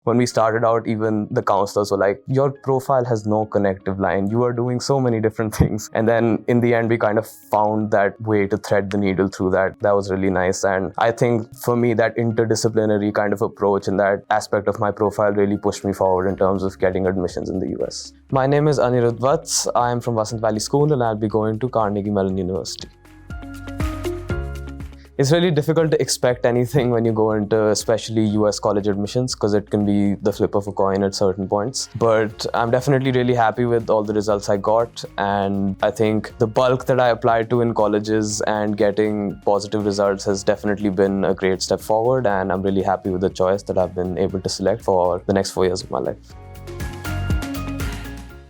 when we started out, even the counselors were like, your profile has no connective line. You are doing so many different things. And then in the end, we kind of found that way to thread the needle through that. That was really nice. And I think for me, that interdisciplinary kind of approach and that aspect of my profile really pushed me forward in terms of getting admissions in the US. My name is Anirudh. I am from Vasant Valley School and I'll be going to Carnegie Mellon University. It's really difficult to expect anything when you go into especially US college admissions because it can be the flip of a coin at certain points. But I'm definitely really happy with all the results I got, and I think the bulk that I applied to in colleges and getting positive results has definitely been a great step forward, and I'm really happy with the choice that I've been able to select for the next 4 years of my life.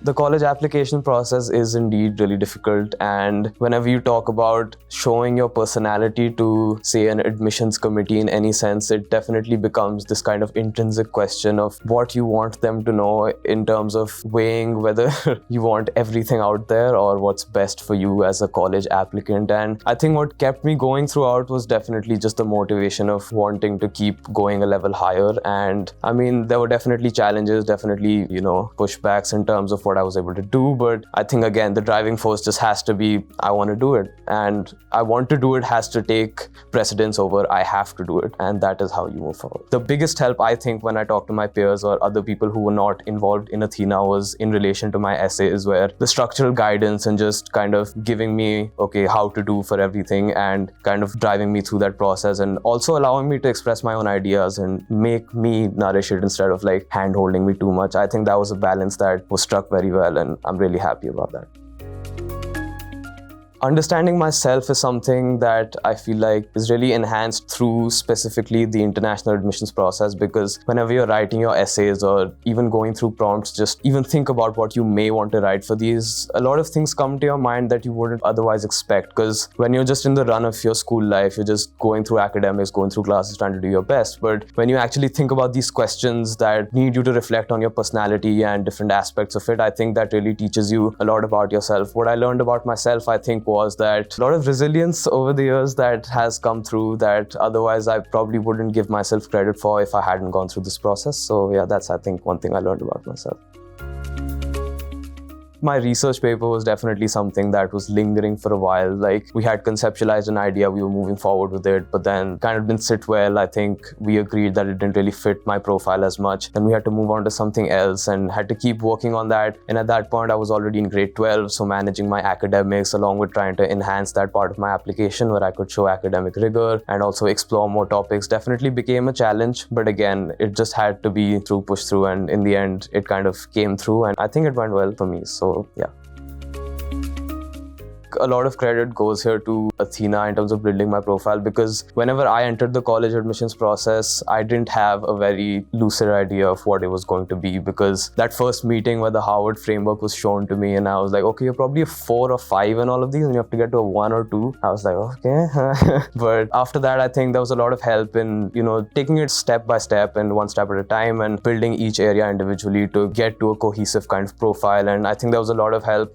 The college application process is indeed really difficult, and whenever you talk about showing your personality to, say, an admissions committee in any sense, it definitely becomes this kind of intrinsic question of what you want them to know in terms of weighing whether you want everything out there or what's best for you as a college applicant. And I think what kept me going throughout was definitely just the motivation of wanting to keep going a level higher. And I mean, there were definitely challenges, definitely, pushbacks in terms of what I was able to do, but I think again the driving force just has to be I want to do it, and I want to do it has to take precedence over I have to do it, and that is how you move forward. The biggest help I think when I talk to my peers or other people who were not involved in Athena was in relation to my essays, where the structural guidance and just kind of giving me how to do for everything and kind of driving me through that process, and also allowing me to express my own ideas and make me nourish it instead of like hand holding me too much. I think that was a balance that was struck very well, and I'm really happy about that. Understanding myself is something that I feel like is really enhanced through specifically the international admissions process, because whenever you're writing your essays or even going through prompts, just even think about what you may want to write for these. A lot of things come to your mind that you wouldn't otherwise expect, because when you're just in the run of your school life, you're just going through academics, going through classes, trying to do your best. But when you actually think about these questions that need you to reflect on your personality and different aspects of it, I think that really teaches you a lot about yourself. What I learned about myself, I think, was that a lot of resilience over the years that has come through that otherwise I probably wouldn't give myself credit for if I hadn't gone through this process. So yeah, that's I think one thing I learned about myself. My research paper was definitely something that was lingering for a while. Like, we had conceptualized an idea, we were moving forward with it, but then kind of didn't sit well. I think we agreed that it didn't really fit my profile as much. Then we had to move on to something else and had to keep working on that. And at that point, I was already in grade 12, so managing my academics along with trying to enhance that part of my application where I could show academic rigor and also explore more topics definitely became a challenge. But again, it just had to be pushed through, and in the end, it kind of came through, and I think it went well for me. So yeah. A lot of credit goes here to Athena in terms of building my profile, because whenever I entered the college admissions process, I didn't have a very lucid idea of what it was going to be, because that first meeting where the Harvard framework was shown to me and I was like, okay, you're probably a 4 or 5 in all of these and you have to get to a 1 or 2. I was like, okay. But after that, I think there was a lot of help in, taking it step by step and one step at a time and building each area individually to get to a cohesive kind of profile. And I think there was a lot of help.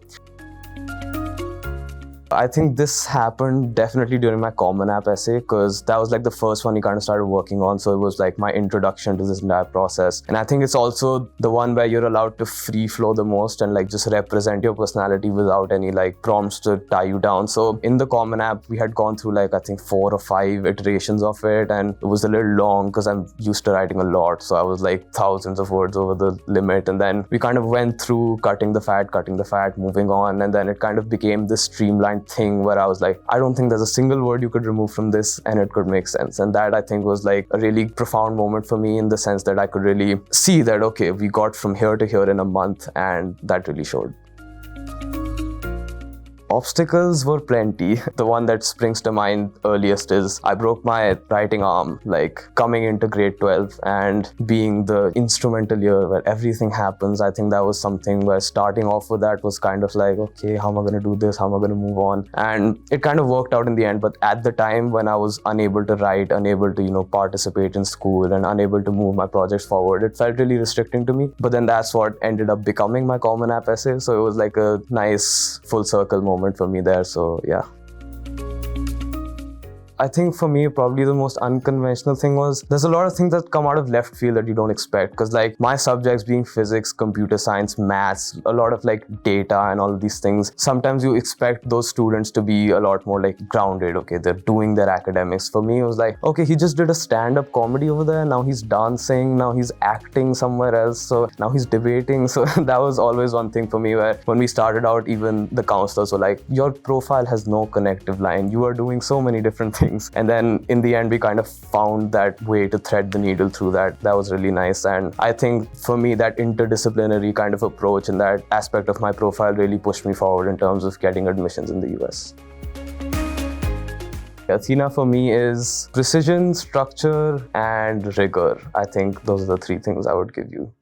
I think this happened definitely during my Common App essay, because that was like the first one we kind of started working on. So it was like my introduction to this entire process. And I think it's also the one where you're allowed to free flow the most and like just represent your personality without any like prompts to tie you down. So in the Common App, we had gone through like I think 4 or 5 iterations of it, and it was a little long because I'm used to writing a lot. So I was like thousands of words over the limit. And then we kind of went through cutting the fat, moving on. And then it kind of became this streamlined thing where I was like, I don't think there's a single word you could remove from this and it could make sense. And that I think was like a really profound moment for me, in the sense that I could really see that, okay, we got from here to here in a month, and that really showed. Obstacles were plenty. The one that springs to mind earliest is I broke my writing arm, like coming into grade 12 and being the instrumental year where everything happens. I think that was something where starting off with that was kind of like, okay, how am I going to do this? How am I going to move on? And it kind of worked out in the end. But at the time when I was unable to write, unable to, participate in school and unable to move my projects forward, it felt really restricting to me. But then that's what ended up becoming my Common App essay. So it was like a nice full circle moment for me there. So yeah. I think for me, probably the most unconventional thing was there's a lot of things that come out of left field that you don't expect. Because like my subjects being physics, computer science, maths, a lot of like data and all of these things, sometimes you expect those students to be a lot more like grounded. Okay, they're doing their academics. For me, it was like, okay, he just did a stand-up comedy over there. Now he's dancing. Now he's acting somewhere else. So now he's debating. So that was always one thing for me where when we started out, even the counselors were like, your profile has no connective line. You are doing so many different things. And then in the end, we kind of found that way to thread the needle through that. That was really nice. And I think for me, that interdisciplinary kind of approach and that aspect of my profile really pushed me forward in terms of getting admissions in the US. Athena for me is precision, structure, and rigor. I think those are the three things I would give you.